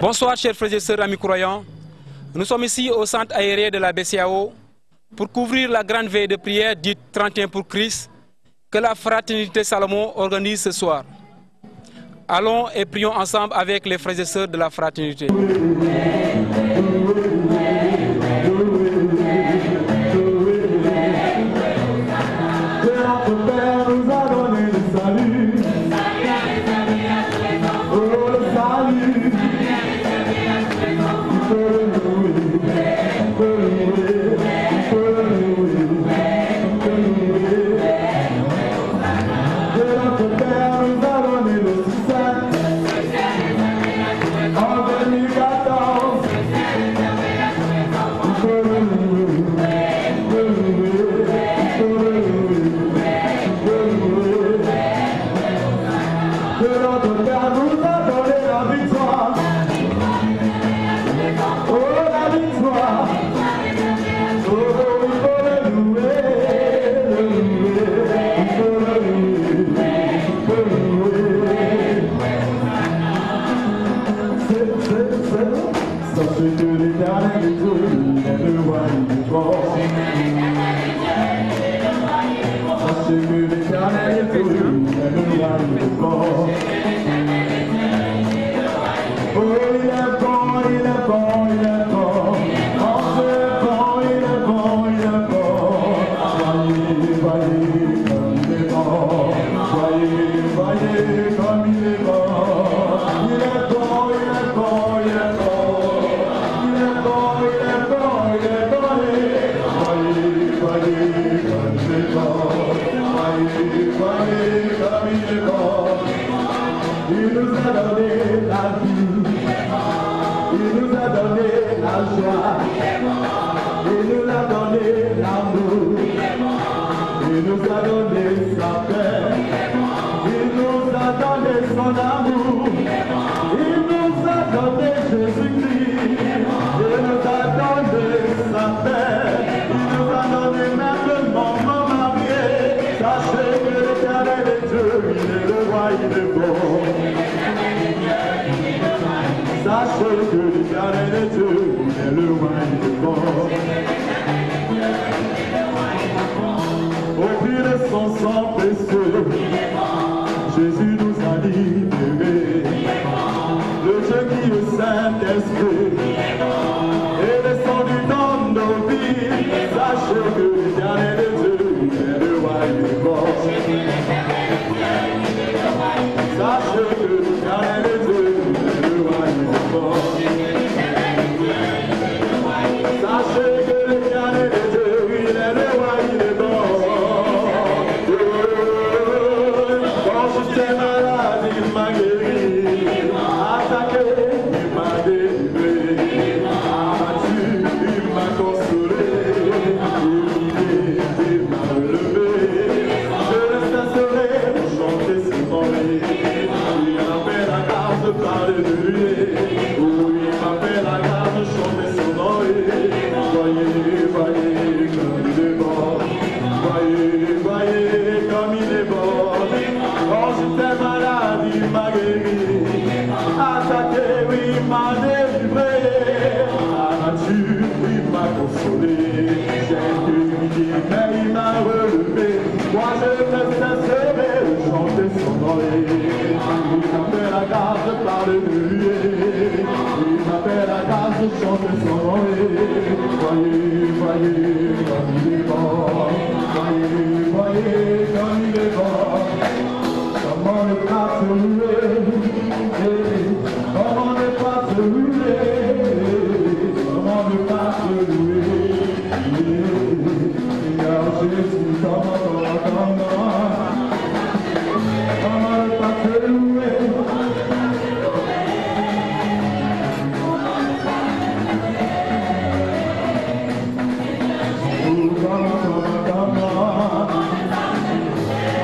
Bonsoir chers frères et sœurs amis croyants. Nous sommes ici au centre aéré de la BCAO pour couvrir la grande veille de prière dite 31 pour Christ que la fraternité Salomon organise ce soir. Allons et prions ensemble avec les frères et sœurs de la fraternité.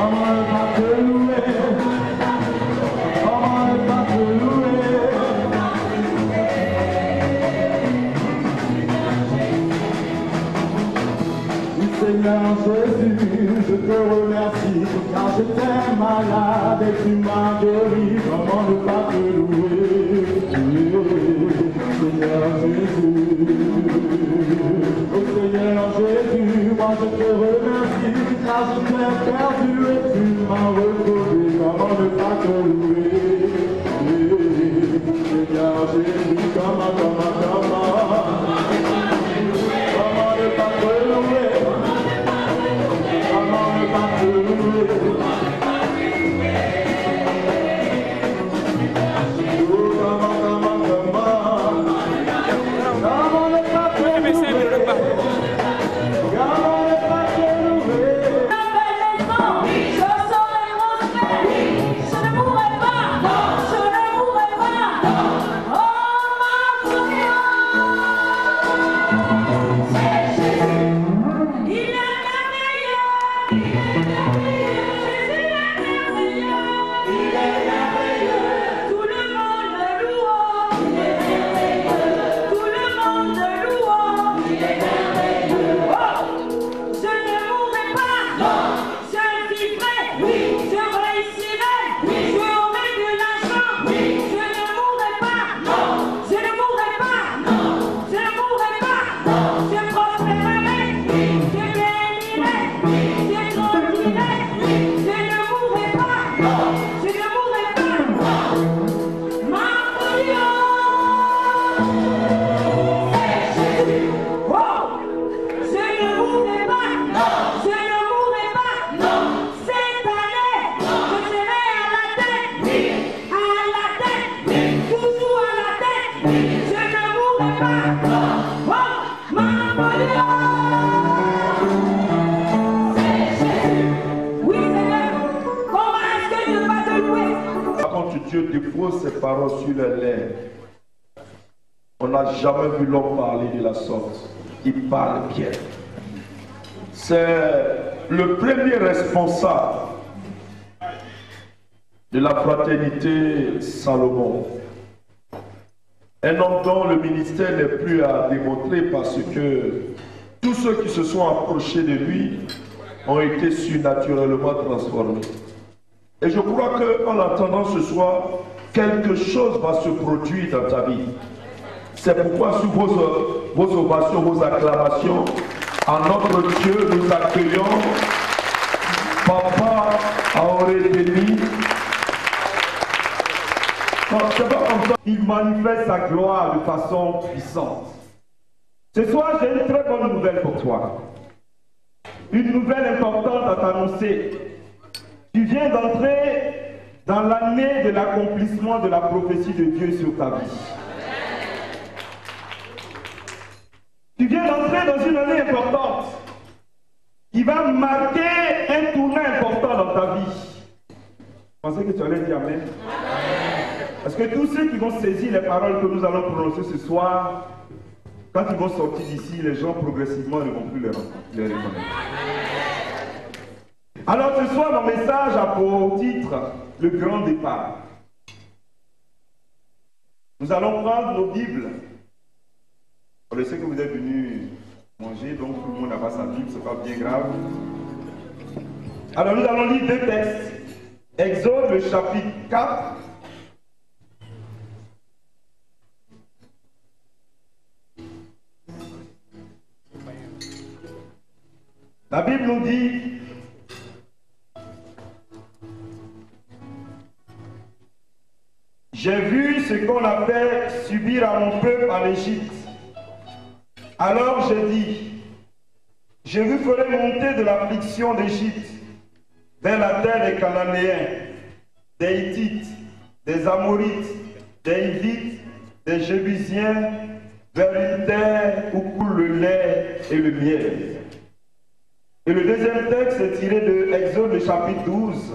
Come on, Seigneur Jésus, je te remercie, car j'étais malade et tu m'as guéri, comment ne pas te louer, Seigneur Jésus. Oh Seigneur Jésus, moi je te remercie, car j'étais perdu et tu m'as retrouvé, comment ne pas te louer, Seigneur Jésus, comment ne pas te louer. Dieu dépose ses paroles sur les lèvres. On n'a jamais vu l'homme parler de la sorte. Il parle bien. C'est le premier responsable de la fraternité Salomon. Un homme dont le ministère n'est plus à démontrer parce que tous ceux qui se sont approchés de lui ont été surnaturellement transformés. Et je crois qu'en attendant ce soir, quelque chose va se produire dans ta vie. C'est pourquoi sous vos ovations, vos acclamations, en notre Dieu, nous accueillons Papa Aurélie. Il manifeste sa gloire de façon puissante. Ce soir, j'ai une très bonne nouvelle pour toi. Une nouvelle importante à t'annoncer. Tu viens d'entrer dans l'année de l'accomplissement de la prophétie de Dieu sur ta vie. Tu viens d'entrer dans une année importante qui va marquer un tournant important dans ta vie. Je pensais que tu allais dire Amen. Parce que tous ceux qui vont saisir les paroles que nous allons prononcer ce soir, quand ils vont sortir d'ici, les gens progressivement ne vont plus les reconnaître. Alors ce soir, mon message a pour titre le grand départ. Nous allons prendre nos Bibles. Je sais que vous êtes venus manger, donc tout le monde n'a pas sa Bible, ce n'est pas bien grave. Alors nous allons lire deux textes. Exode, le chapitre 4. La Bible nous dit: j'ai vu ce qu'on a fait subir à mon peuple en Égypte. Alors j'ai dit: je vous ferai monter de l'affliction d'Égypte vers la terre des Cananéens, des Hittites, des Amorites, des Hivites, des Jébusiens, vers une terre où coule le lait et le miel. Et le deuxième texte est tiré de Exode, le chapitre 12.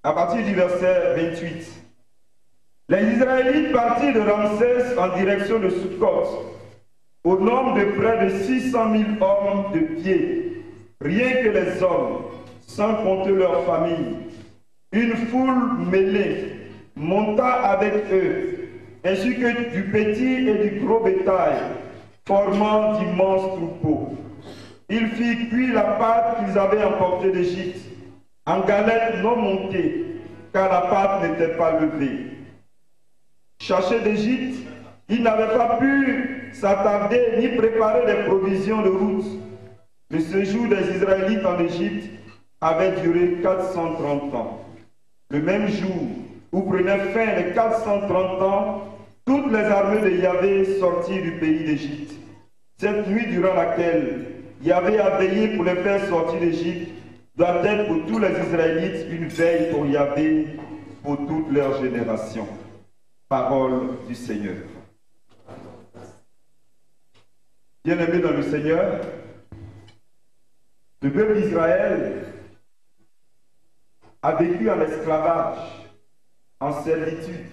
À partir du verset 28. Les Israélites partirent de Ramsès en direction de Sukkot, au nombre de près de 600 000 hommes de pied, rien que les hommes, sans compter leurs familles. Une foule mêlée monta avec eux, ainsi que du petit et du gros bétail, formant d'immenses troupeaux. Ils firent cuire la pâte qu'ils avaient emportée d'Égypte, en galettes non montées, car la pâte n'était pas levée. Cherchés d'Égypte, ils n'avaient pas pu s'attarder ni préparer des provisions de route. Le séjour des Israélites en Égypte avait duré 430 ans. Le même jour où prenaient fin les 430 ans, toutes les armées de Yahvé sortirent du pays d'Égypte. Cette nuit durant laquelle Yahvé a veillé pour les faire sortir d'Égypte doit être pour tous les Israélites une veille pour Yahvé pour toutes leurs générations. Parole du Seigneur. Bien-aimés dans le Seigneur, le peuple d'Israël a vécu en esclavage, en servitude,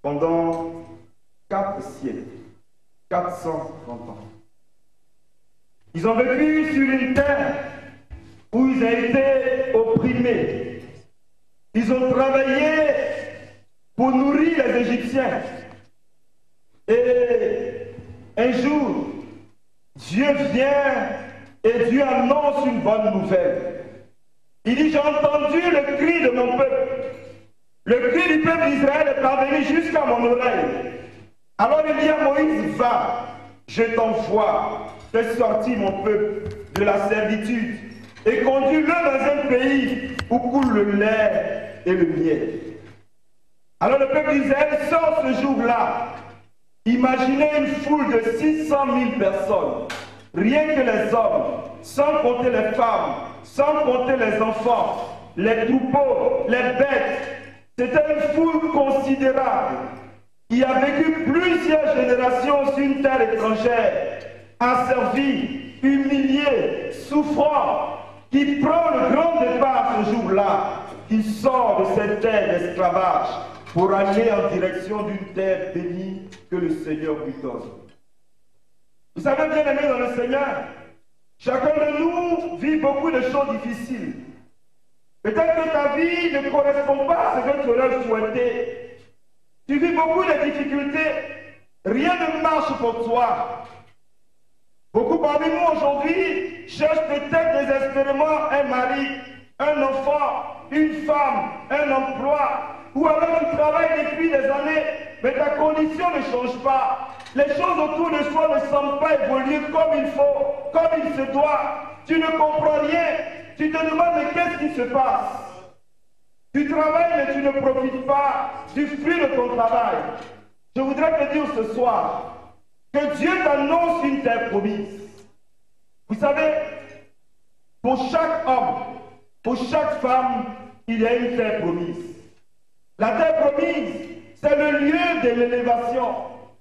pendant 4 siècles, 430 ans. Ils ont vécu sur une terre où ils ont été opprimés. Ils ont travaillé pour nourrir les Égyptiens. Et un jour, Dieu vient et Dieu annonce une bonne nouvelle. Il dit, j'ai entendu le cri de mon peuple. Le cri du peuple d'Israël est parvenu jusqu'à mon oreille. Alors il dit à Moïse, va, je t'envoie, fais sortir mon peuple de la servitude et conduis-le dans un pays où coule le lait et le miel. Alors le peuple d'Israël sort ce jour-là. Imaginez une foule de 600 000 personnes, rien que les hommes, sans compter les femmes, sans compter les enfants, les troupeaux, les bêtes. C'était une foule considérable qui a vécu plusieurs générations sur une terre étrangère, asservie, humiliée, souffrant, qui prend le grand départ ce jour-là, qui sort de cette terre d'esclavage pour aller en direction d'une terre bénie que le Seigneur lui donne. Vous savez, bien aimés dans le Seigneur, chacun de nous vit beaucoup de choses difficiles. Peut-être que ta vie ne correspond pas à ce que tu aurais souhaité. Tu vis beaucoup de difficultés. Rien ne marche pour toi. Beaucoup parmi nous aujourd'hui cherchent peut-être désespérément un mari, un enfant, une femme, un emploi. Ou alors tu travailles depuis des années, mais ta condition ne change pas. Les choses autour de toi ne semblent pas évoluer comme il faut, comme il se doit. Tu ne comprends rien. Tu te demandes mais qu'est-ce qui se passe? Tu travailles mais tu ne profites pas du fruit de ton travail. Je voudrais te dire ce soir que Dieu t'annonce une terre promise. Vous savez, pour chaque homme, pour chaque femme, il y a une terre promise. La terre promise, c'est le lieu de l'élévation,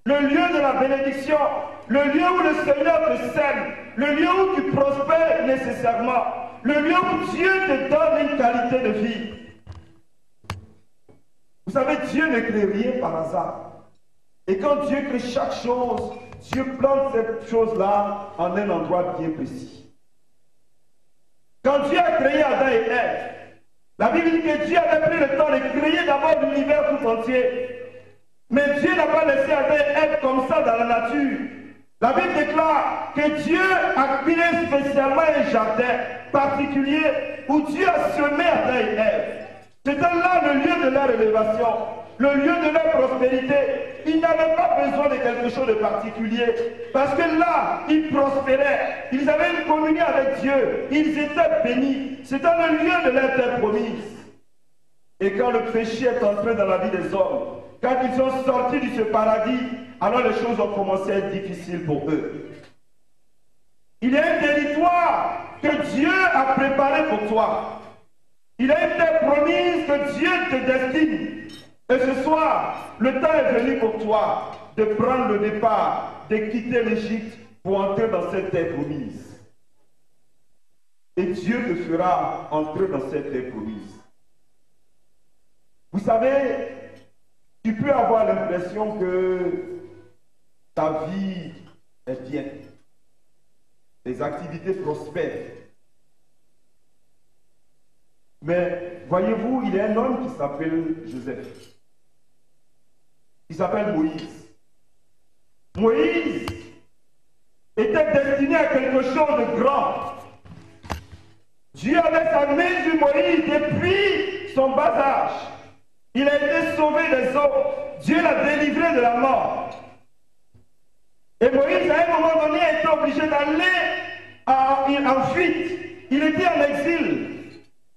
le lieu de la bénédiction, le lieu où le Seigneur te sème, le lieu où tu prospères nécessairement, le lieu où Dieu te donne une qualité de vie. Vous savez, Dieu ne crée rien par hasard. Et quand Dieu crée chaque chose, Dieu plante cette chose-là en un endroit bien précis. Quand Dieu a créé Adam et Ève, la Bible dit que Dieu avait pris le temps de créer d'abord l'univers tout entier. Mais Dieu n'a pas laissé Adam et Ève comme ça dans la nature. La Bible déclare que Dieu a créé spécialement un jardin particulier où Dieu a semé Adam et Ève. C'était là le lieu de leur élévation, le lieu de leur prospérité. Ils n'avaient pas besoin de quelque chose de particulier parce que là, ils prospéraient. Ils avaient une communion avec Dieu. Ils étaient bénis. C'était le lieu de leur terre promise. Et quand le péché est entré dans la vie des hommes, quand ils sont sortis de ce paradis, alors les choses ont commencé à être difficiles pour eux. Il y a un territoire que Dieu a préparé pour toi. Il y a une terre promise que Dieu te destine. Et ce soir, le temps est venu pour toi de prendre le départ, de quitter l'Égypte pour entrer dans cette terre promise. Et Dieu te fera entrer dans cette terre promise. Vous savez, tu peux avoir l'impression que ta vie est bien. Les activités prospèrent. Mais voyez-vous, il y a un homme qui s'appelle Joseph. qui s'appelle Moïse. Moïse était destiné à quelque chose de grand. Dieu avait sa main sur Moïse depuis son bas âge. Il a été sauvé des eaux. Dieu l'a délivré de la mort. Et Moïse, à un moment donné, a été obligé d'aller en fuite. Il était en exil.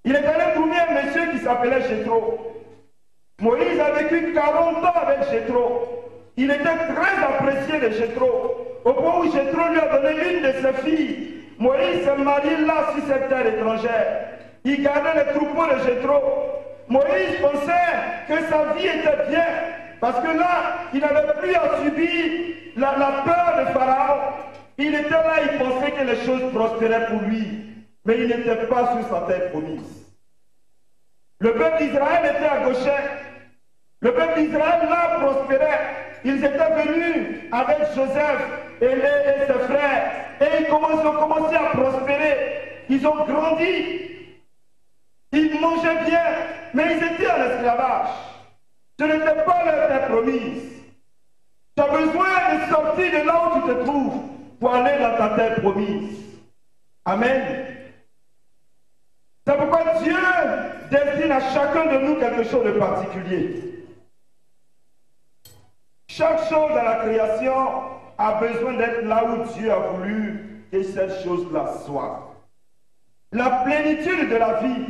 Il est allé trouver un monsieur qui s'appelait Jéthro. Moïse a vécu 40 ans avec Jéthro. Il était très apprécié de Jéthro. Au point où Jéthro lui a donné une de ses filles. Moïse s'est marié là sur cette terre étrangère. Il gardait les troupeaux de Jéthro. Moïse pensait que sa vie était bien. Parce que là, il n'avait plus à subir la peur de Pharaon. Il était là, il pensait que les choses prospéraient pour lui. Mais il n'était pas sur sa terre promise. Le peuple d'Israël était à Goshen. Le peuple d'Israël là prospérait. Ils étaient venus avec Joseph et ses frères. Et ils ont commencé à prospérer. Ils ont grandi. Ils mangeaient bien. Mais ils étaient en esclavage. Ce n'était pas leur terre promise. Tu as besoin de sortir de là où tu te trouves pour aller dans ta terre promise. Amen. C'est pourquoi Dieu destine à chacun de nous quelque chose de particulier. Chaque chose dans la création a besoin d'être là où Dieu a voulu que cette chose-là soit. La plénitude de la vie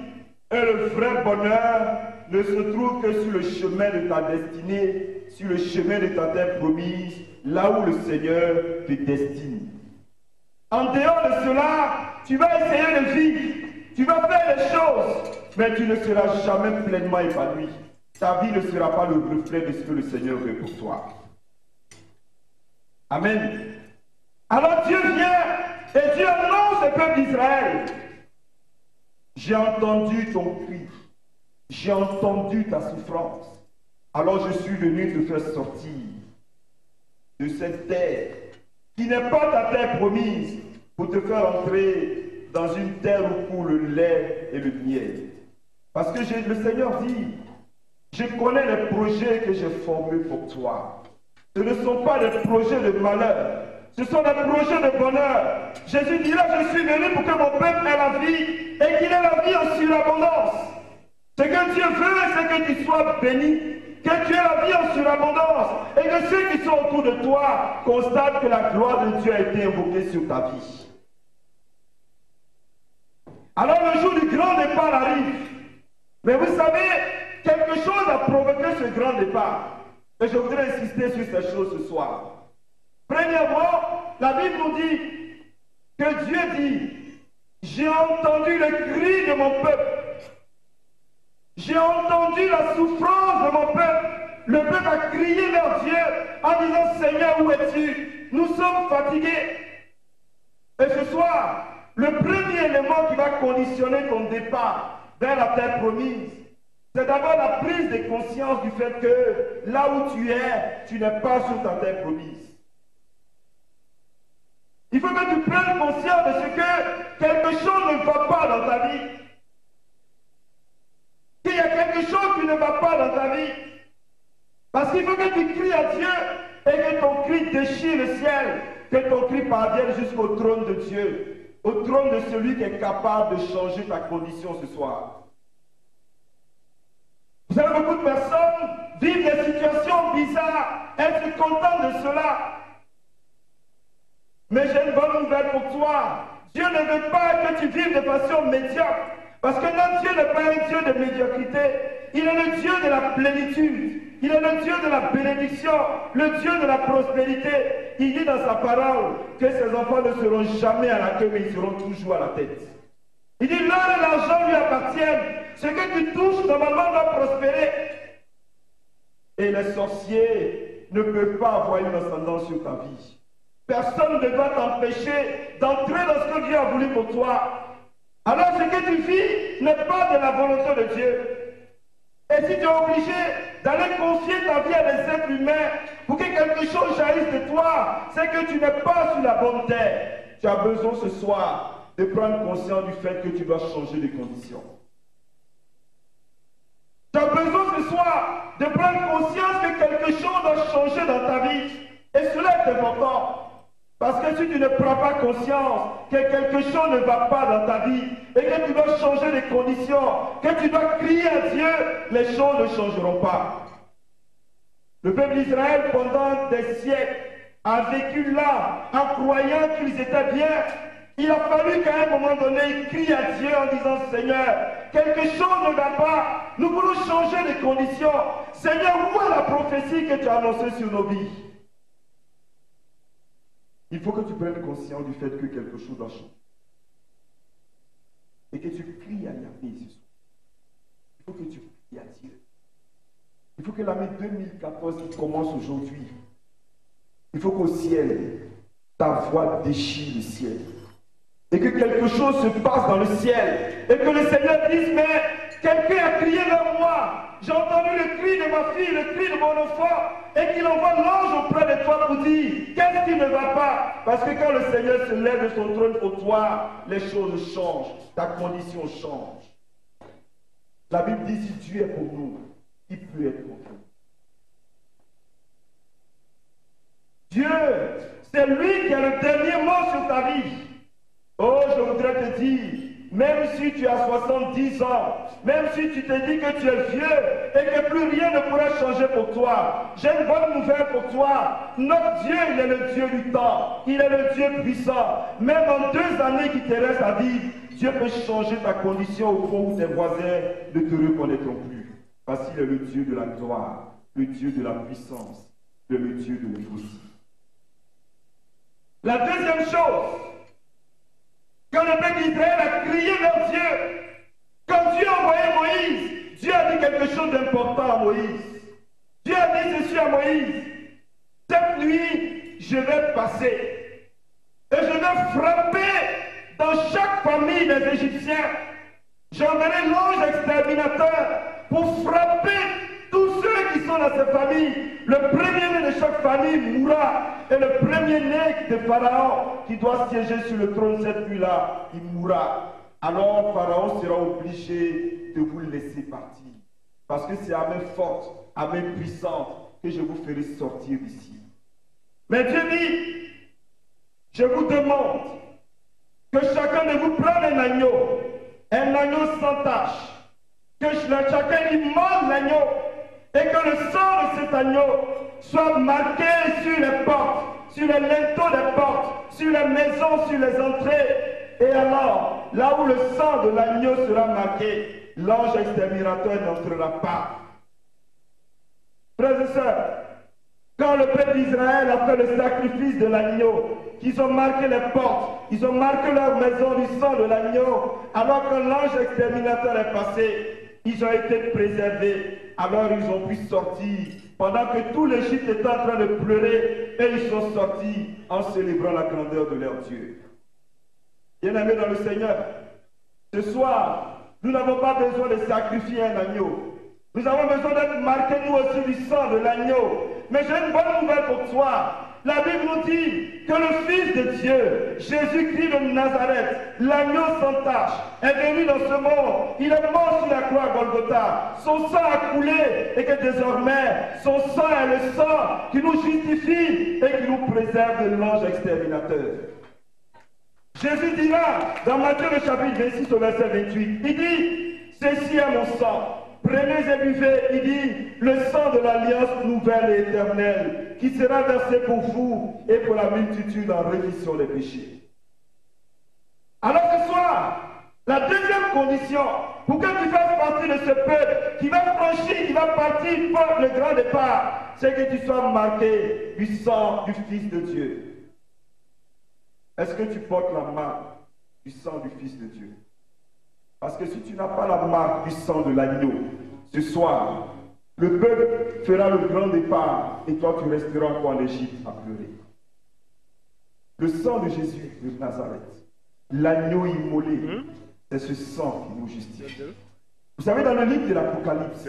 et le vrai bonheur ne se trouvent que sur le chemin de ta destinée, sur le chemin de ta terre promise, là où le Seigneur te destine. En dehors de cela, tu vas essayer de vivre. Tu vas faire des choses, mais tu ne seras jamais pleinement épanoui. Ta vie ne sera pas le reflet de ce que le Seigneur veut pour toi. Amen. Alors Dieu vient et Dieu annonce au peuple d'Israël. J'ai entendu ton cri. J'ai entendu ta souffrance. Alors je suis venu te faire sortir de cette terre qui n'est pas ta terre promise pour te faire entrer dans une terre où coule le lait et le miel. Parce que le Seigneur dit, je connais les projets que j'ai formés pour toi. Ce ne sont pas des projets de malheur, ce sont des projets de bonheur. Jésus dira, je suis venu pour que mon peuple ait la vie et qu'il ait la vie en surabondance. Ce que Dieu veut, c'est que tu sois béni, que tu aies la vie en surabondance et que ceux qui sont autour de toi constatent que la gloire de Dieu a été invoquée sur ta vie. Alors le jour du grand départ arrive. Mais vous savez, quelque chose a provoqué ce grand départ. Et je voudrais insister sur ces choses ce soir. Premièrement, la Bible nous dit que Dieu dit, j'ai entendu le cri de mon peuple. J'ai entendu la souffrance de mon peuple. Le peuple a crié vers Dieu en disant, Seigneur, où es-tu? Nous sommes fatigués. Et ce soir, le premier élément qui va conditionner ton départ vers la terre promise, c'est d'abord la prise de conscience du fait que là où tu es, tu n'es pas sur ta terre promise. Il faut que tu prennes conscience de ce que quelque chose ne va pas dans ta vie. Qu'il y a quelque chose qui ne va pas dans ta vie. Parce qu'il faut que tu cries à Dieu et que ton cri déchire le ciel, que ton cri parvienne jusqu'au trône de Dieu. Au trône de celui qui est capable de changer ta condition ce soir. Vous savez, beaucoup de personnes vivent des situations bizarres, elles se contentent de cela. Mais j'ai une bonne nouvelle pour toi. Dieu ne veut pas que tu vives de façon médiocre. Parce que notre Dieu n'est pas un Dieu de médiocrité. Il est le Dieu de la plénitude. Il est le Dieu de la bénédiction, le Dieu de la prospérité. Il dit dans sa parole que ses enfants ne seront jamais à la queue, mais ils seront toujours à la tête. Il dit, l'or et l'argent lui appartiennent. Ce que tu touches, normalement, doit prospérer. Et les sorciers ne peuvent pas avoir une ascendance sur ta vie. Personne ne va t'empêcher d'entrer dans ce que Dieu a voulu pour toi. Alors ce que tu vis n'est pas de la volonté de Dieu. Et si tu es obligé d'aller confier ta vie à des êtres humains pour que quelque chose jaillisse de toi, c'est que tu n'es pas sur la bonne terre. Tu as besoin ce soir de prendre conscience du fait que tu dois changer de condition. Tu as besoin ce soir de prendre conscience que quelque chose doit changer dans ta vie. Et cela est important. Parce que si tu ne prends pas conscience que quelque chose ne va pas dans ta vie et que tu dois changer les conditions, que tu dois crier à Dieu, les choses ne changeront pas. Le peuple d'Israël, pendant des siècles, a vécu là en croyant qu'ils étaient bien. Il a fallu qu'à un moment donné, ils crient à Dieu en disant, Seigneur, quelque chose ne va pas, nous voulons changer les conditions. Seigneur, où est la prophétie que tu as annoncée sur nos vies? Il faut que tu prennes conscience du fait que quelque chose doit changer. Et que tu cries à Yahvé ce soir. Il faut que tu cries à Dieu. Il faut que l'année 2014 qui commence aujourd'hui, il faut qu'au ciel, ta voix déchire le ciel. Et que quelque chose se passe dans le ciel. Et que le Seigneur dise, mais quelqu'un a crié vers moi. J'ai entendu le cri de ma fille, le cri de mon enfant. Et qu'il envoie l'ange auprès de toi pour dire, qu'est-ce qui ne va pas? Parce que quand le Seigneur se lève de son trône pour toi, les choses changent. Ta condition change. La Bible dit, si Dieu est pour nous, qui peut être contre nous? Dieu, c'est lui qui a le dernier mot sur ta vie. Oh, je voudrais te dire, même si tu as 70 ans, même si tu te dis que tu es vieux et que plus rien ne pourra changer pour toi, j'ai une bonne nouvelle pour toi. Notre Dieu, il est le Dieu du temps. Il est le Dieu puissant. Même en 2 années qui te restent à vivre, Dieu peut changer ta condition au point où tes voisins ne te reconnaîtront plus. Parce qu'il est le Dieu de la gloire, le Dieu de la puissance, le Dieu de l'impossible. La deuxième chose, quand le peuple d'Israël a crié vers Dieu, quand Dieu a envoyé Moïse, Dieu a dit quelque chose d'important à Moïse. Dieu a dit ceci à Moïse, cette nuit, je vais passer et je vais frapper dans chaque famille des Égyptiens. J'enverrai l'ange exterminateur pour frapper tous ceux qui sont dans ces familles. Le premier-né de chaque famille mourra. Et le premier-né de Pharaon qui doit siéger sur le trône cette nuit-là, il mourra. Alors Pharaon sera obligé de vous laisser partir. Parce que c'est à main forte, à main puissante que je vous ferai sortir d'ici. Mais Dieu dit, je vous demande que chacun de vous prenne un agneau sans tache, que chacun y mange l'agneau, et que le sang de cet agneau soit marqué sur les portes, sur les linteaux des portes, sur les maisons, sur les entrées. Et alors, là où le sang de l'agneau sera marqué, l'ange exterminateur n'entrera pas. Frères et sœurs, quand le peuple d'Israël a fait le sacrifice de l'agneau, qu'ils ont marqué les portes, ils ont marqué leur maison du sang de l'agneau, alors que l'ange exterminateur est passé, ils ont été préservés. Alors ils ont pu sortir pendant que tout l'Égypte était en train de pleurer, et ils sont sortis en célébrant la grandeur de leur Dieu. Bien-aimés dans le Seigneur, ce soir, nous n'avons pas besoin de sacrifier un agneau. Nous avons besoin d'être marqués nous aussi du sang de l'agneau. Mais j'ai une bonne nouvelle pour toi. La Bible nous dit que le Fils de Dieu, Jésus-Christ de Nazareth, l'agneau sans tache, est venu dans ce monde. Il est mort sur la croix à Golgotha. Son sang a coulé et que désormais, son sang est le sang qui nous justifie et qui nous préserve de l'ange exterminateur. Jésus dira dans Matthieu le chapitre 26 au verset 28, il dit, ceci est mon sang. Prenez et buvez, il dit, le sang de l'alliance nouvelle et éternelle, qui sera versé pour vous et pour la multitude en rémission des péchés. Alors ce soir, la deuxième condition, pour que tu fasses partie de ce peuple qui va franchir, qui va partir pour le grand départ, c'est que tu sois marqué du sang du Fils de Dieu. Est-ce que tu portes la marque du sang du Fils de Dieu? Parce que si tu n'as pas la marque du sang de l'agneau, ce soir, le peuple fera le grand départ et toi tu resteras encore en Égypte à pleurer. Le sang de Jésus de Nazareth, l'agneau immolé, c'est ce sang qui nous justifie. Vous savez, dans le livre de l'Apocalypse,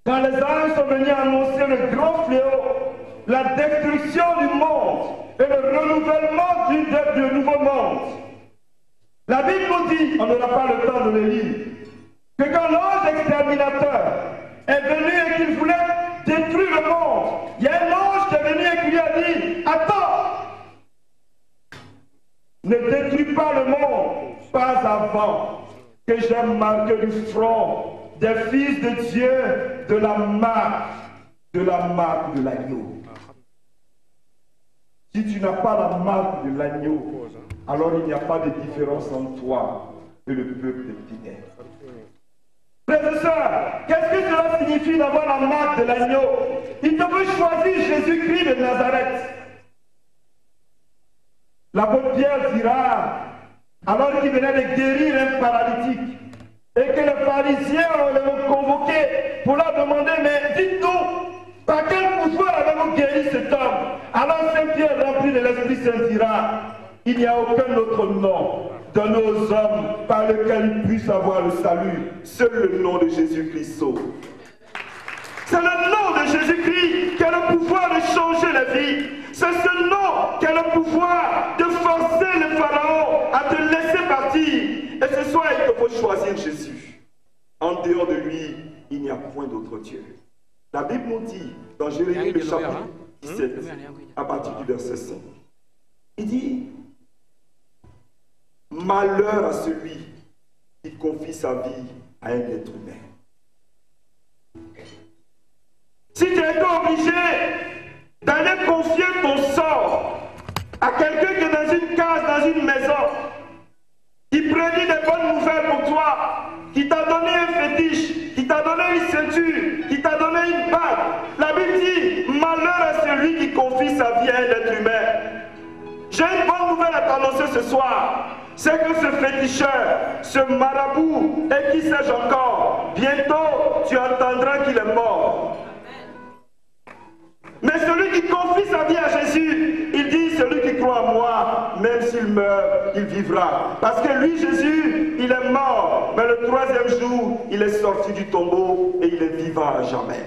quand les anges sont venus annoncer le grand fléau, la destruction du monde et le renouvellement du nouveau monde, la Bible nous dit, on n'aura pas le temps de le lire, que quand l'ange exterminateur est venu et qu'il voulait détruire pas avant que j'ai marqué du front des fils de Dieu de la marque de l'agneau. Si tu n'as pas la marque de l'agneau, alors il n'y a pas de différence entre toi et le peuple des ténèbres. Frères et sœurs, qu'est-ce que cela signifie d'avoir la marque de l'agneau? Il te veut choisir Jésus-Christ de Nazareth. L'apôtre Pierre dira, alors qu'il venait de guérir un paralytique, et que les pharisiens l'ont convoqué pour leur demander, mais dites-nous, par quel pouvoir avez-vous guéri cet homme? Alors Saint-Pierre, rempli de l'Esprit Saint, dira, il n'y a aucun autre nom donné aux hommes par lequel ils puissent avoir le salut. Seul le nom de Jésus-Christ sauve. C'est le nom de Jésus-Christ qui a le pouvoir de changer la vie. C'est ce nom qui a le pouvoir de forcer le Pharaon à te laisser partir. Et ce soir, il te faut choisir Jésus. En dehors de lui, il n'y a point d'autre Dieu. La Bible nous dit, dans Jérémie le chapitre 17, à partir du verset 5, il dit, malheur à celui qui confie sa vie à un être humain. Si tu es obligé d'aller confier ton sort à quelqu'un qui est dans une case, dans une maison, qui prédit des bonnes nouvelles pour toi, qui t'a donné un fétiche, qui t'a donné une ceinture, qui t'a donné une bague, la Bible dit, malheur à celui qui confie sa vie à un être humain. J'ai une bonne nouvelle à t'annoncer ce soir. C'est que ce féticheur, ce marabout, et qui sais-je encore, bientôt tu entendras qu'il est mort. Mais celui qui confie sa vie à Jésus, il dit, celui qui croit en moi, même s'il meurt, il vivra. Parce que lui, Jésus, il est mort, mais le troisième jour, il est sorti du tombeau et il est vivant à jamais.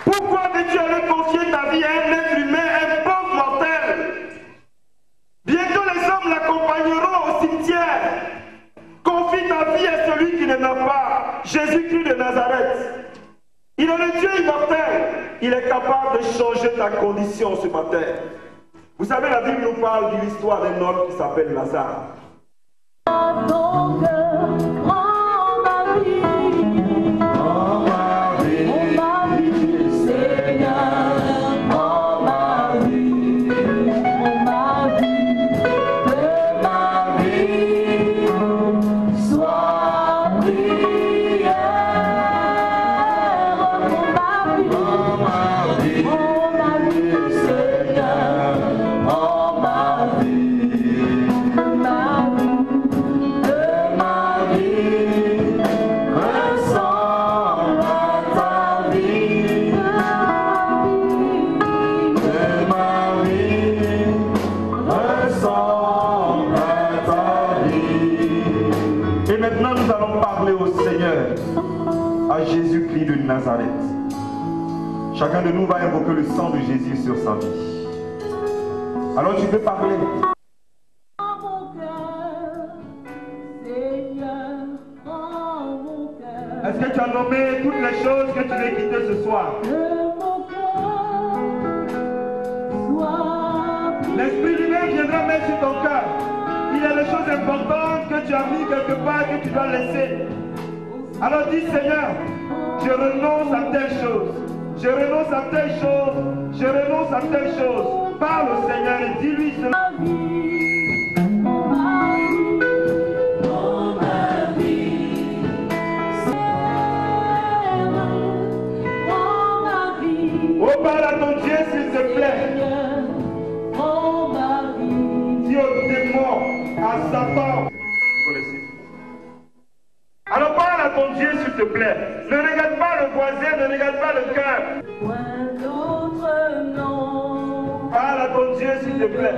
Pourquoi veux-tu aller confier ta vie à un être humain, un pauvre mortel? Bientôt les hommes l'accompagneront au cimetière. Confie ta vie à celui qui ne meurt pas, Jésus-Christ de Nazareth. Il est le Dieu immortel. Il est capable de changer ta condition ce matin. Vous savez, la Bible nous parle de l'histoire d'un homme qui s'appelle Lazare. Jésus-Christ de Nazareth. Chacun de nous va invoquer le sang de Jésus sur sa vie. Alors tu peux parler. Est-ce que tu as nommé toutes les choses que tu veux quitter ce soir? L'Esprit divin viendra mettre sur ton cœur. Il y a des choses importantes que tu as mis quelque part que tu dois laisser. Alors dis, Seigneur, je renonce à telle chose, je renonce à telle chose, je renonce à telle chose. Parle au Seigneur et dis-lui cela. Oh, parle à ton Dieu s'il te plaît. Dis au démon, à Satan. Alors parle à ton Dieu s'il te plaît. Ne regarde pas le voisin, ne regarde pas le cœur. Parle à ton Dieu s'il te plaît.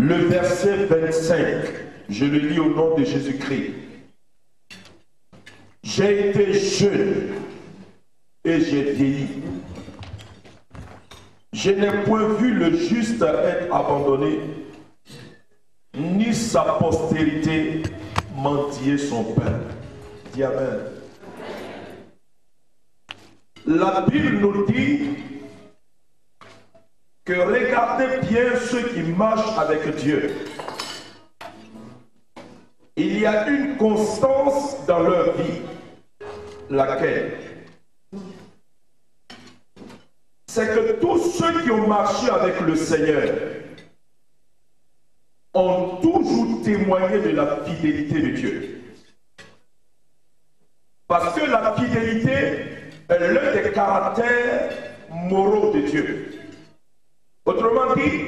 Le verset 25, je le lis au nom de Jésus-Christ. J'ai été jeune et j'ai vieilli. Je n'ai point vu le juste être abandonné, ni sa postérité mendier son pain. Dis Amen. La Bible nous dit que regardez bien ceux qui marchent avec Dieu. Il y a une constance dans leur vie. Laquelle? C'est que tous ceux qui ont marché avec le Seigneur ont toujours témoigné de la fidélité de Dieu. Parce que la fidélité est l'un des caractères moraux de Dieu. Autrement dit,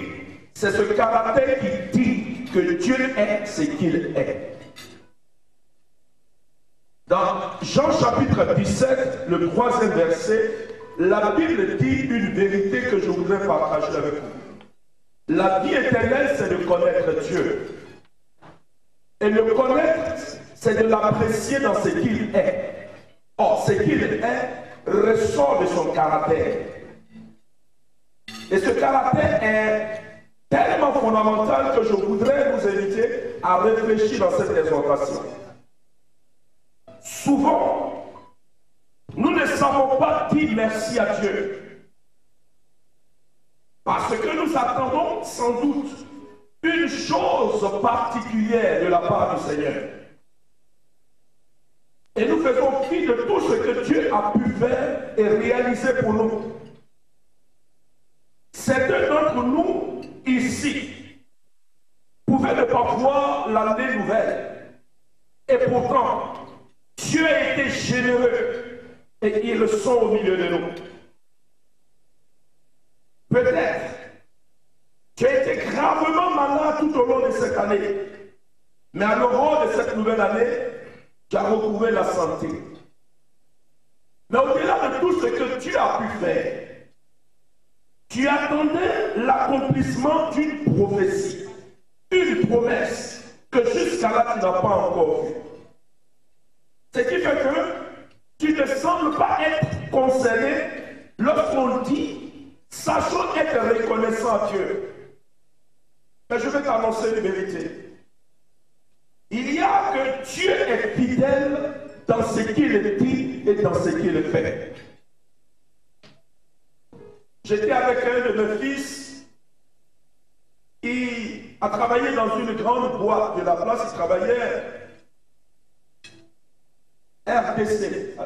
c'est ce caractère qui dit que Dieu est ce qu'il est. Dans Jean chapitre 17, le 3e verset, la Bible dit une vérité que je voudrais partager avec vous. La vie éternelle, c'est de connaître Dieu. Et le connaître, c'est de l'apprécier dans ce qu'il est. Or, ce qu'il est ressort de son caractère. Et ce caractère est tellement fondamental que je voudrais vous inviter à réfléchir dans cette exhortation. Souvent, nous ne savons pas dire merci à Dieu. Parce que nous attendons sans doute une chose particulière de la part du Seigneur. Et nous faisons fi de tout ce que Dieu a pu faire et réaliser pour nous. Certains d'entre nous, ici, pouvaient ne pas voir l'année nouvelle. Et pourtant, Dieu a été généreux et ils sont au milieu de nous. Peut-être, tu as été gravement malade tout au long de cette année. Mais à l'aurore de cette nouvelle année, tu as retrouvé la santé. Mais au-delà de tout ce que Dieu a pu faire, tu attendais l'accomplissement d'une prophétie, une promesse que jusqu'à là tu n'as pas encore vue. Ce qui fait que tu ne sembles pas être concerné lorsqu'on dit sachons être reconnaissant à Dieu. Mais je vais t'annoncer une vérité. Il y a que Dieu est fidèle dans ce qu'il dit et dans ce qu'il fait. J'étais avec un de mes fils qui a travaillé dans une grande boîte de la place. Il travaillait RDC,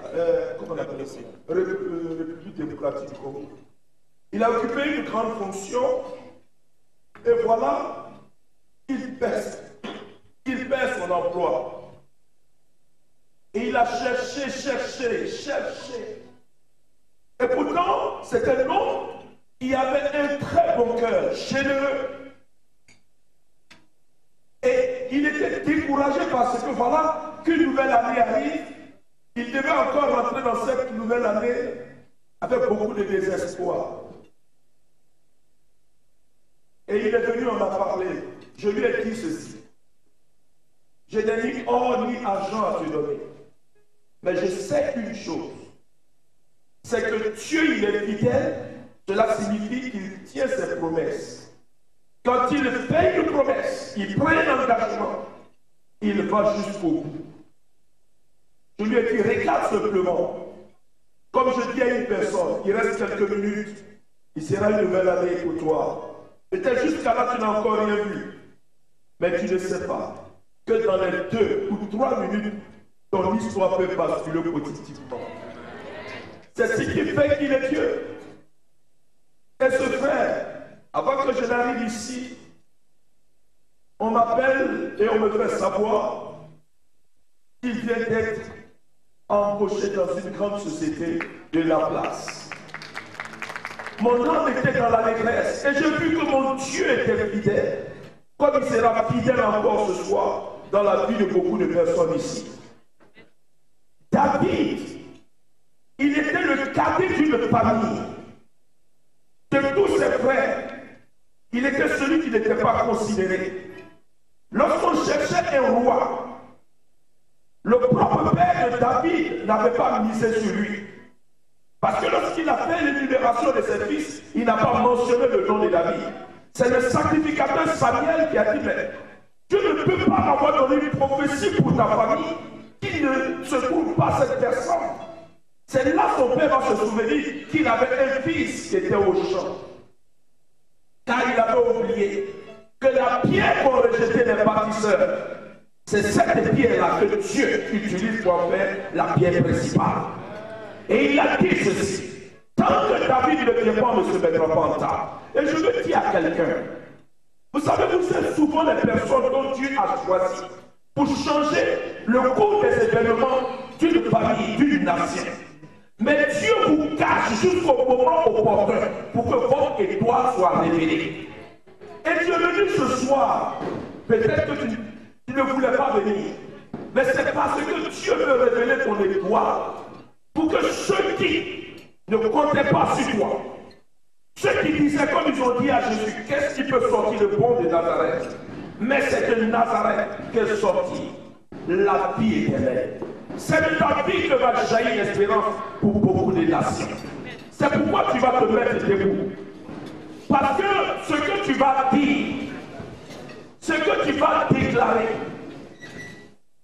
comment on appelle ça? République démocratique du Congo. Il a occupé une grande fonction et voilà, il perd son emploi. Et il a cherché. Et pourtant, c'est un homme qui avait un très bon cœur, généreux. Et il était découragé parce que voilà, qu'une nouvelle année arrive, il devait encore rentrer dans cette nouvelle année avec beaucoup de désespoir. Et il est venu, on a parlé. Je lui ai dit ceci. Je n'ai ni or ni argent à te donner. Mais je sais une chose. C'est que Dieu, il est fidèle. Cela signifie qu'il tient ses promesses. Quand il fait une promesse, il prend un engagement, il va jusqu'au bout. Je lui ai dit, regarde simplement. Comme je dis à une personne, il reste quelques minutes, il sera une nouvelle année pour toi. Peut-être jusqu'à là, tu n'as encore rien vu. Mais tu ne sais pas que dans les 2 ou 3 minutes, ton histoire peut basculer positivement. C'est ce qui fait qu'il est Dieu. Et ce frère, avant que je n'arrive ici, on m'appelle et on me fait savoir qu'il vient d'être embauché dans une grande société de la place. Mon âme était dans l'allégresse et j'ai vu que mon Dieu était fidèle, comme il sera fidèle encore ce soir dans la vie de beaucoup de personnes ici. David, il était le cadet d'une famille. De tous ses frères, il était celui qui n'était pas considéré miséré. Lorsqu'on cherchait un roi, le propre père de David n'avait pas misé sur lui. Parce que lorsqu'il a fait l'énumération de ses fils, il n'a pas mentionné le nom de David. C'est le sacrificateur Samuel qui a dit, mais tu ne peux pas m'avoir donné une prophétie pour ta famille qui ne se trouve pas cette personne. C'est là son père va se souvenir qu'il avait un fils qui était au champ. Car il avait oublié que la pierre qu'on rejetait les bâtisseurs, c'est cette pierre-là que Dieu utilise pour faire la pierre principale. Et il a dit ceci, tant que David ne vient pas, on ne se mettra pas en table. Et je veux dire à quelqu'un, vous savez, vous êtes souvent les personnes dont Dieu a choisi pour changer le cours des événements d'une famille, d'une nation. Mais Dieu vous cache jusqu'au moment opportun pour que votre étoile soit révélée. Et Dieu le dit ce soir, peut-être que tu ne voulais pas venir, mais c'est parce que Dieu veut révéler ton étoile pour que ceux qui ne comptaient pas sur toi, ceux qui disaient comme ils ont dit à Jésus, qu'est-ce qui peut sortir le bon de Nazareth? Mais c'est de Nazareth qu'est sortie la vie éternelle. C'est de ta vie que va jaillir l'espérance pour beaucoup de nations. C'est pourquoi tu vas te mettre debout. Parce que ce que tu vas dire, ce que tu vas déclarer,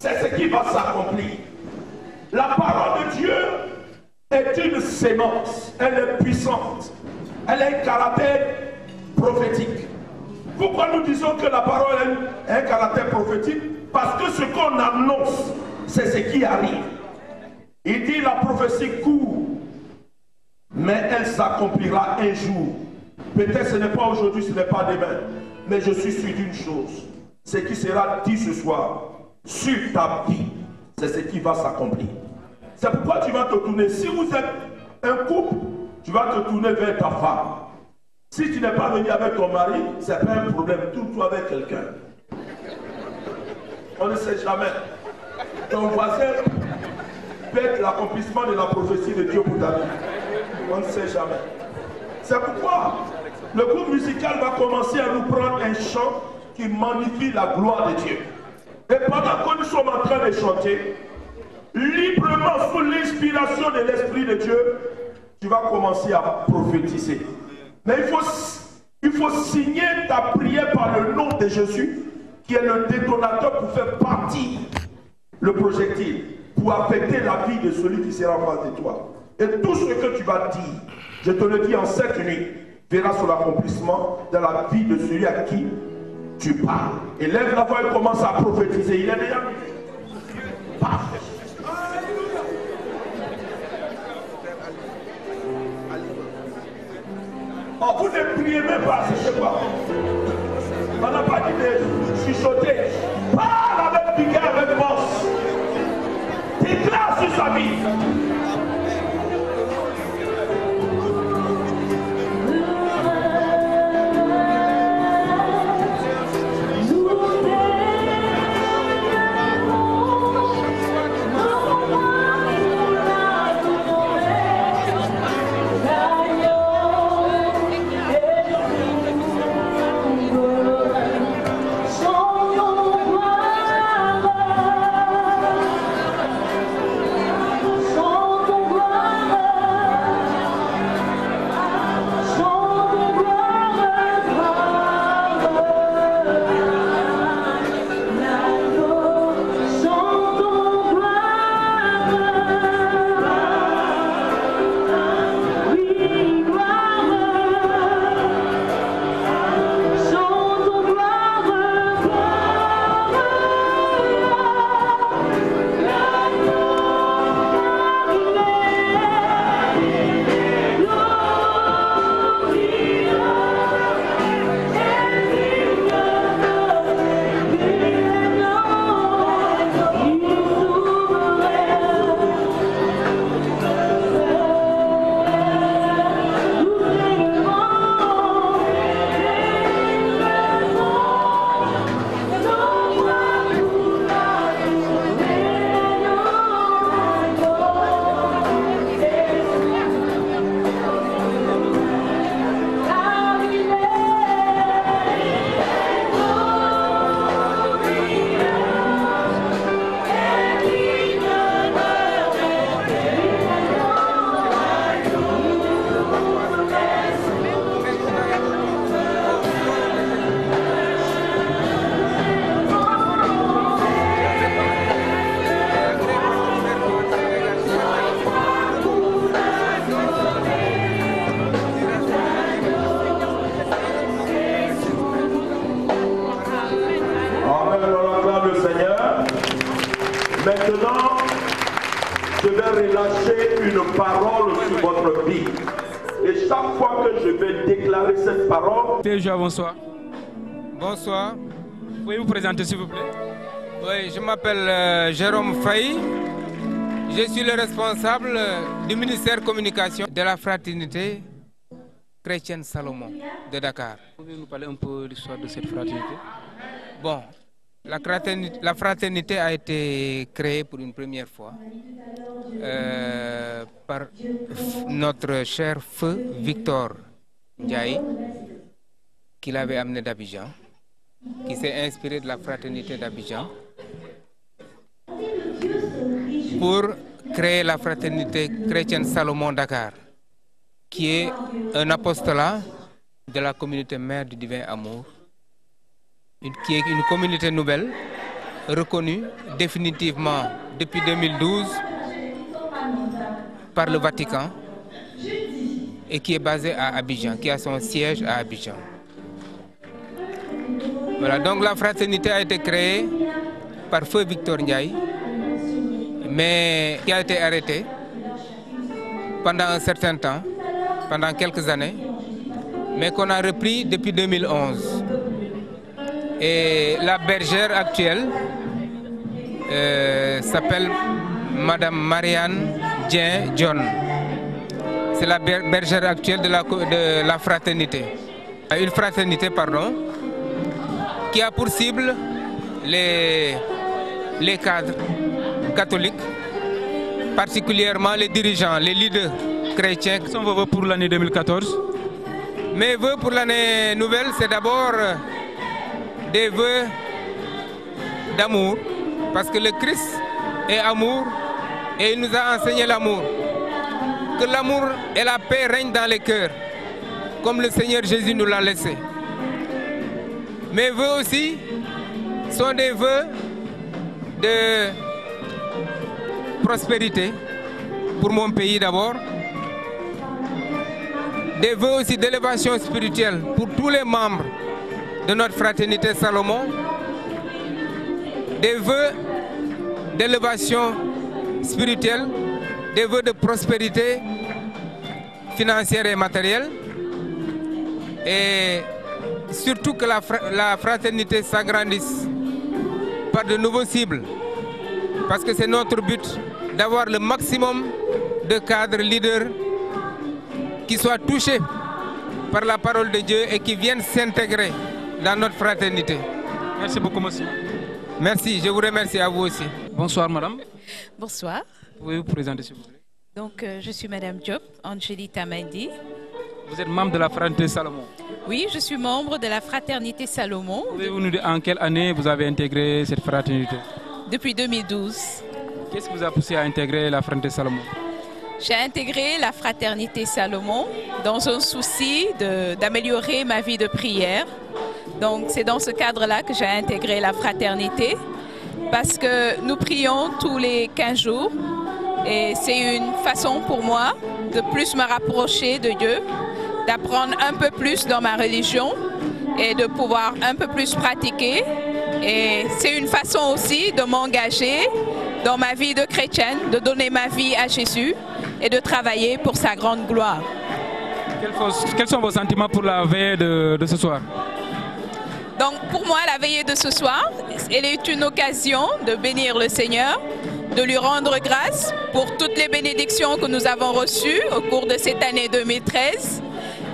c'est ce qui va s'accomplir. La parole de Dieu est une sémence, elle est puissante, elle a un caractère prophétique. Pourquoi nous disons que la parole a un caractère prophétique? Parce que ce qu'on annonce, c'est ce qui arrive. Il dit la prophétie court, mais elle s'accomplira un jour. Peut-être ce n'est pas aujourd'hui, ce n'est pas demain, mais je suis sûr d'une chose, ce qui sera dit ce soir sur ta vie, c'est ce qui va s'accomplir. C'est pourquoi tu vas te tourner. Si vous êtes un couple, tu vas te tourner vers ta femme. Si tu n'es pas venu avec ton mari, ce n'est pas un problème. Tourne-toi avec quelqu'un. On ne sait jamais. Ton voisin peut être l'accomplissement de la prophétie de Dieu pour ta vie. On ne sait jamais. C'est pourquoi le groupe musical va commencer à nous prendre un chant qui magnifie la gloire de Dieu. Et pendant que nous sommes en train de chanter, librement sous l'inspiration de l'Esprit de Dieu, tu vas commencer à prophétiser. Mais il faut signer ta prière par le nom de Jésus, qui est le détonateur pour faire partir le projectile, pour affecter la vie de celui qui sera en face de toi. Et tout ce que tu vas dire, je te le dis en cette nuit, verra son accomplissement dans la vie de celui à qui tu parles. Et lève la voix et commence à prophétiser. Il est déjà parfait. Oh, vous ne priez même pas, c'est quoi? On n'a pas dit de chuchoter. Parle avec vigueur, avec force. Déclare sur sa vie. Oh vais relâcher une parole sur votre vie. Et chaque fois que je vais déclarer cette parole... Déjà, bonsoir. Bonsoir. Pouvez-vous vous présenter s'il vous plaît? Oui, je m'appelle Jérôme Faye. Je suis le responsable du ministère communication de la fraternité chrétienne Salomon de Dakar. Pouvez-vous nous parler un peu de l'histoire de cette fraternité? Bon, la fraternité a été créée pour une première fois par notre cher feu Victor Ndiaye, qui l'avait amené d'Abidjan, qui s'est inspiré de la fraternité d'Abidjan pour créer la fraternité chrétienne Salomon Dakar, qui est un apostolat de la communauté mère du divin amour, qui est une communauté nouvelle, reconnue définitivement depuis 2012 par le Vatican et qui est basée à Abidjan, qui a son siège à Abidjan. Voilà, donc la fraternité a été créée par feu Victor Ndiaye, mais qui a été arrêtée pendant un certain temps, pendant quelques années, mais qu'on a repris depuis 2011. Et la bergère actuelle s'appelle Madame Marianne Dien John. C'est la bergère actuelle de la fraternité. Une fraternité, pardon, qui a pour cible les cadres catholiques, particulièrement les dirigeants, les leaders chrétiens. Quels sont vos vœux pour l'année 2014? Mes vœux pour l'année nouvelle, c'est d'abord des vœux d'amour, parce que le Christ est amour et il nous a enseigné l'amour. Que l'amour et la paix règnent dans les cœurs, comme le Seigneur Jésus nous l'a laissé. Mes vœux aussi sont des vœux de prospérité pour mon pays d'abord, des vœux aussi d'élévation spirituelle pour tous les membres de notre fraternité Salomon, des vœux d'élévation spirituelle, des vœux de prospérité financière et matérielle, et surtout que la fraternité s'agrandisse par de nouveaux cibles, parce que c'est notre but d'avoir le maximum de cadres leaders qui soient touchés par la parole de Dieu et qui viennent s'intégrer dans notre fraternité. Merci beaucoup, monsieur. Merci, je vous remercie à vous aussi. Bonsoir, madame. Bonsoir. Pouvez-vous vous présenter, s'il vous plaît? Donc, je suis Madame Diop, Angelita Mendy. Vous êtes membre de la fraternité Salomon? Oui, je suis membre de la fraternité Salomon. Pouvez-vous nous dire en quelle année vous avez intégré cette fraternité? Depuis 2012. Qu'est-ce qui vous a poussé à intégrer la fraternité Salomon? J'ai intégré la fraternité Salomon dans un souci d'améliorer ma vie de prière. Donc c'est dans ce cadre-là que j'ai intégré la fraternité, parce que nous prions tous les 15 jours et c'est une façon pour moi de plus me rapprocher de Dieu, d'apprendre un peu plus dans ma religion et de pouvoir un peu plus pratiquer. Et c'est une façon aussi de m'engager dans ma vie de chrétienne, de donner ma vie à Jésus et de travailler pour sa grande gloire. Quels sont vos sentiments pour la veille de ce soir? Donc pour moi, la veillée de ce soir, elle est une occasion de bénir le Seigneur, de lui rendre grâce pour toutes les bénédictions que nous avons reçues au cours de cette année 2013.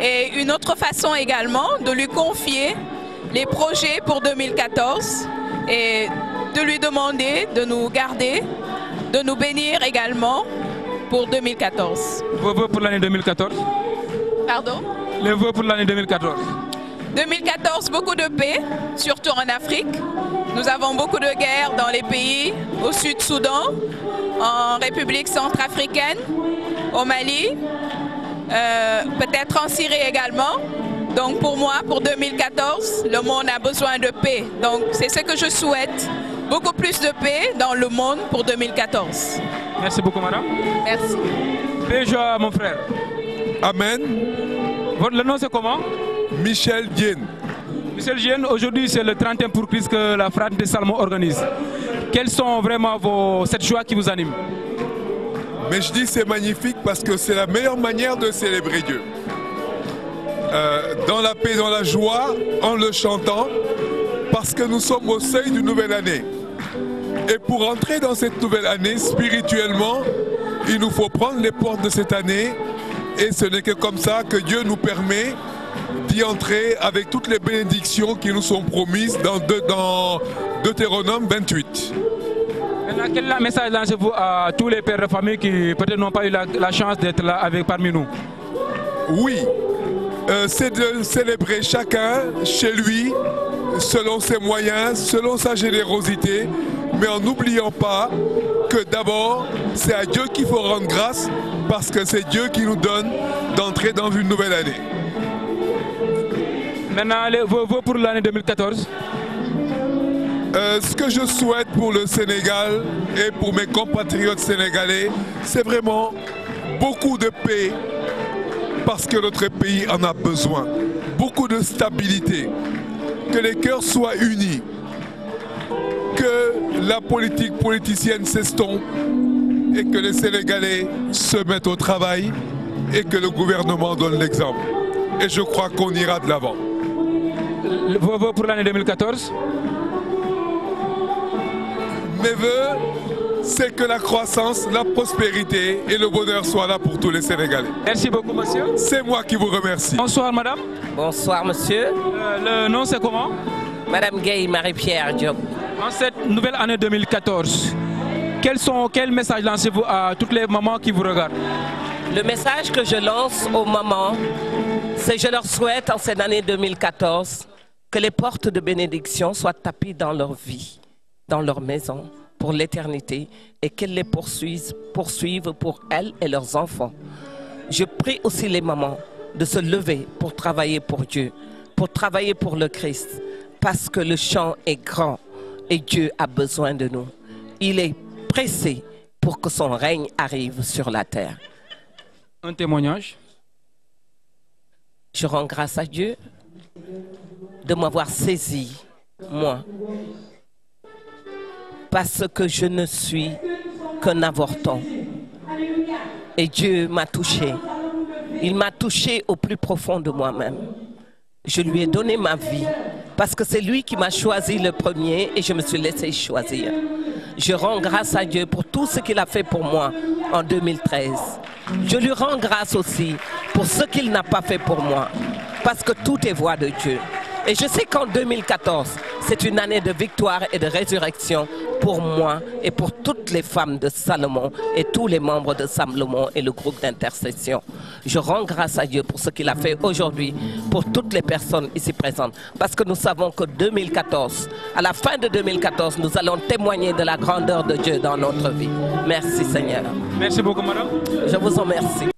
Et une autre façon également de lui confier les projets pour 2014 et de lui demander de nous garder, de nous bénir également pour 2014. Vos vœux pour l'année 2014? Pardon? Les vœux pour l'année 2014. 2014, beaucoup de paix, surtout en Afrique. Nous avons beaucoup de guerres dans les pays au Sud-Soudan, en République centrafricaine, au Mali, peut-être en Syrie également. Donc pour moi, pour 2014, le monde a besoin de paix. Donc c'est ce que je souhaite, beaucoup plus de paix dans le monde pour 2014. Merci beaucoup, madame. Merci. Paix et joie, mon frère. Amen. Le nom c'est comment? Michel Dien. Michel Dien, aujourd'hui c'est le 31 pour Christ que la fraternité Salomon organise. Quelles sont vraiment cette joie qui vous anime? Mais je dis c'est magnifique parce que c'est la meilleure manière de célébrer Dieu. Dans la paix, dans la joie, en le chantant, parce que nous sommes au seuil d'une nouvelle année. Et pour entrer dans cette nouvelle année, spirituellement, il nous faut prendre les portes de cette année. Et ce n'est que comme ça que Dieu nous permet d'y entrer avec toutes les bénédictions qui nous sont promises dans Deutéronome 28. Maintenant, quel est le message lancez-vous à tous les pères de famille qui peut-être n'ont pas eu la chance d'être là parmi nous? Oui, c'est de célébrer chacun chez lui, selon ses moyens, selon sa générosité, mais en n'oubliant pas que d'abord, c'est à Dieu qu'il faut rendre grâce, parce que c'est Dieu qui nous donne d'entrer dans une nouvelle année. Maintenant, vos vœux pour l'année 2014? Ce que je souhaite pour le Sénégal et pour mes compatriotes sénégalais, c'est vraiment beaucoup de paix, parce que notre pays en a besoin. Beaucoup de stabilité, que les cœurs soient unis, que la politique politicienne s'estompe et que les Sénégalais se mettent au travail et que le gouvernement donne l'exemple. Et je crois qu'on ira de l'avant. Vos vœux pour l'année 2014? Mes vœux, c'est que la croissance, la prospérité et le bonheur soient là pour tous les Sénégalais. Merci beaucoup, monsieur. C'est moi qui vous remercie. Bonsoir, madame. Bonsoir, monsieur. Le nom, c'est comment? Madame Gay Marie-Pierre Diop. En cette nouvelle année 2014, quel message lancez-vous à toutes les mamans qui vous regardent? Le message que je lance aux mamans, c'est que je leur souhaite en cette année 2014 que les portes de bénédiction soient tapées dans leur vie, dans leur maison, pour l'éternité, et qu'elles les poursuivent pour elles et leurs enfants. Je prie aussi les mamans de se lever pour travailler pour Dieu, pour travailler pour le Christ, parce que le champ est grand et Dieu a besoin de nous. Il est pressé pour que son règne arrive sur la terre. Un témoignage. Je rends grâce à Dieu de m'avoir saisi, moi, parce que je ne suis qu'un avorton. Et Dieu m'a touché. Il m'a touché au plus profond de moi-même. Je lui ai donné ma vie parce que c'est lui qui m'a choisi le premier et je me suis laissé choisir. Je rends grâce à Dieu pour tout ce qu'il a fait pour moi en 2013. Je lui rends grâce aussi pour ce qu'il n'a pas fait pour moi, parce que tout est voie de Dieu. Et je sais qu'en 2014, c'est une année de victoire et de résurrection pour moi et pour toutes les femmes de Salomon et tous les membres de Salomon et le groupe d'intercession. Je rends grâce à Dieu pour ce qu'il a fait aujourd'hui pour toutes les personnes ici présentes. Parce que nous savons que 2014, à la fin de 2014, nous allons témoigner de la grandeur de Dieu dans notre vie. Merci Seigneur. Merci beaucoup, madame. Je vous en remercie.